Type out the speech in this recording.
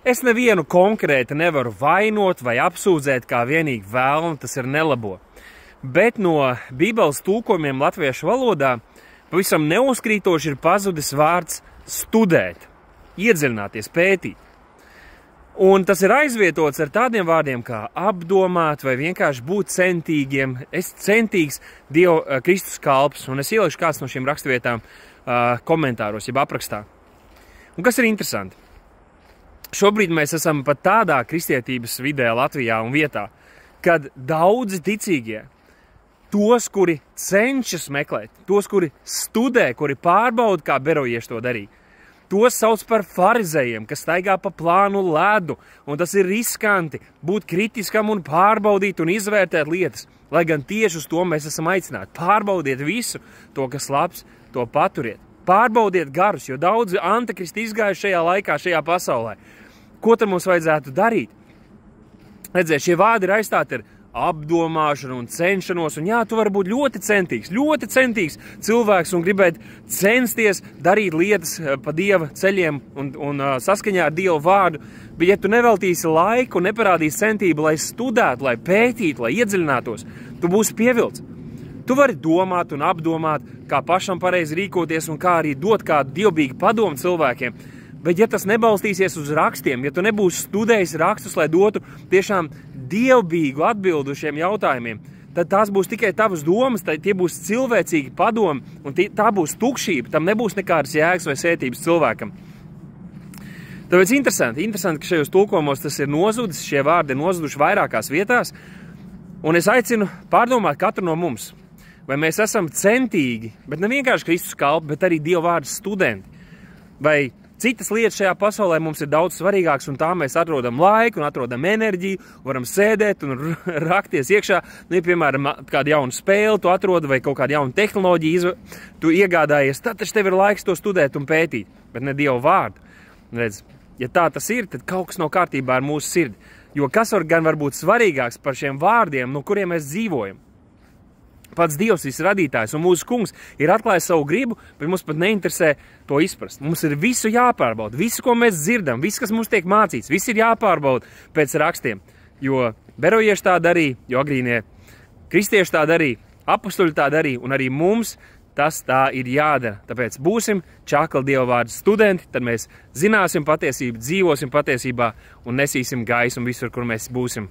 Es nevienu konkrēti nevaru vainot vai apsūdzēt kā vienīgi vēlnu, tas ir nelabo. Bet no Bībeles tulkojumiem latviešu valodā pavisam neuzkrītoši ir pazudis vārds studēt, iedziļināties, pētīt. Un tas ir aizvietots ar tādiem vārdiem kā apdomāt vai vienkārši būt centīgiem. Es centīgs Dieva Kristus kalps, un es ielikšu kāds no šīm rakstvietām komentāros, jeb aprakstā. Un kas ir interesanti? Šobrīd mēs esam pat tādā kristietības vidē Latvijā un vietā, kad daudzi ticīgie, tos, kuri cenšas meklēt, tos, kuri studē, kuri pārbauda, kā berojieši to darīja, tos sauc par farizējiem, kas staigā pa plānu ledu, un tas ir riskanti būt kritiskam un pārbaudīt un izvērtēt lietas, lai gan tieši uz to mēs esam aicināti. Pārbaudiet visu to, kas labs, to paturiet. Pārbaudiet garus, jo daudzi antikristi izgājuši šajā laikā, šajā pasaulē. Ko tad mums vajadzētu darīt? Redziet, šie vārdi ir aizstāti ar apdomāšanu un cenšanos, un jā, tu vari būt ļoti centīgs cilvēks un gribēt censties darīt lietas pa Dieva ceļiem un saskaņā ar Dieva vārdu, bet ja tu neveltīsi laiku un neparādīsi centību, lai studētu, lai pētītu, lai iedziļinātos, tu būsi pievilts. Tu vari domāt un apdomāt, kā pašam pareizi rīkoties un kā arī dot kādu dievbijīgu padomu cilvēkiem, bet ja tas nebalstīsies uz rakstiem, ja tu nebūsi studējis rakstus, lai dotu tiešām dievbijīgu atbildu šiem jautājumiem, tad tās būs tikai tavas domas, tie būs cilvēcīgi padomi, un tā būs tukšība, tam nebūs nekādas jēgas vai sētības cilvēkam. Tāpēc interesanti, ka šajos tulkojumos tas ir nozudis, šie vārdi ir nozuduši vairākās vietās, un es aicinu pārdomāt katru no mums, vai mēs esam centīgi, bet ne vienkārši Kristus kalpi, bet arī Dieva vārda studenti, vai citas lietas šajā pasaulē mums ir daudz svarīgākas, un tā mēs atrodam laiku un atrodam enerģiju, varam sēdēt un rakties iekšā. Ja, piemēram, kādu jaunu spēli tu atrodi vai kaut kādu jaunu tehnoloģiju tu iegādājies, tad taču tev ir laiks to studēt un pētīt, bet ne Dieva vārdu. Redz, ja tā tas ir, tad kaut kas nav kārtībā ar mūsu sirdi. Jo kas var būt svarīgāks par šiem vārdiem, no kuriem mēs dzīvojam? Pats Dievs, viss radītājs un mūsu kungs ir atklājis savu gribu, bet mums pat neinteresē to izprast. Mums ir visu jāpārbauda, visu, ko mēs dzirdam, viss, kas mums tiek mācīts, viss ir jāpārbauda pēc rakstiem. Jo berojieši tā darīja, jo agrīnie kristieši tā darīja, apustuļi tā darīja, un arī mums tas tā ir jādara. Tāpēc būsim čakli Dieva vārda studenti, tad mēs zināsim patiesību, dzīvosim patiesībā un nesīsim gaisu visur, kur mēs būsim.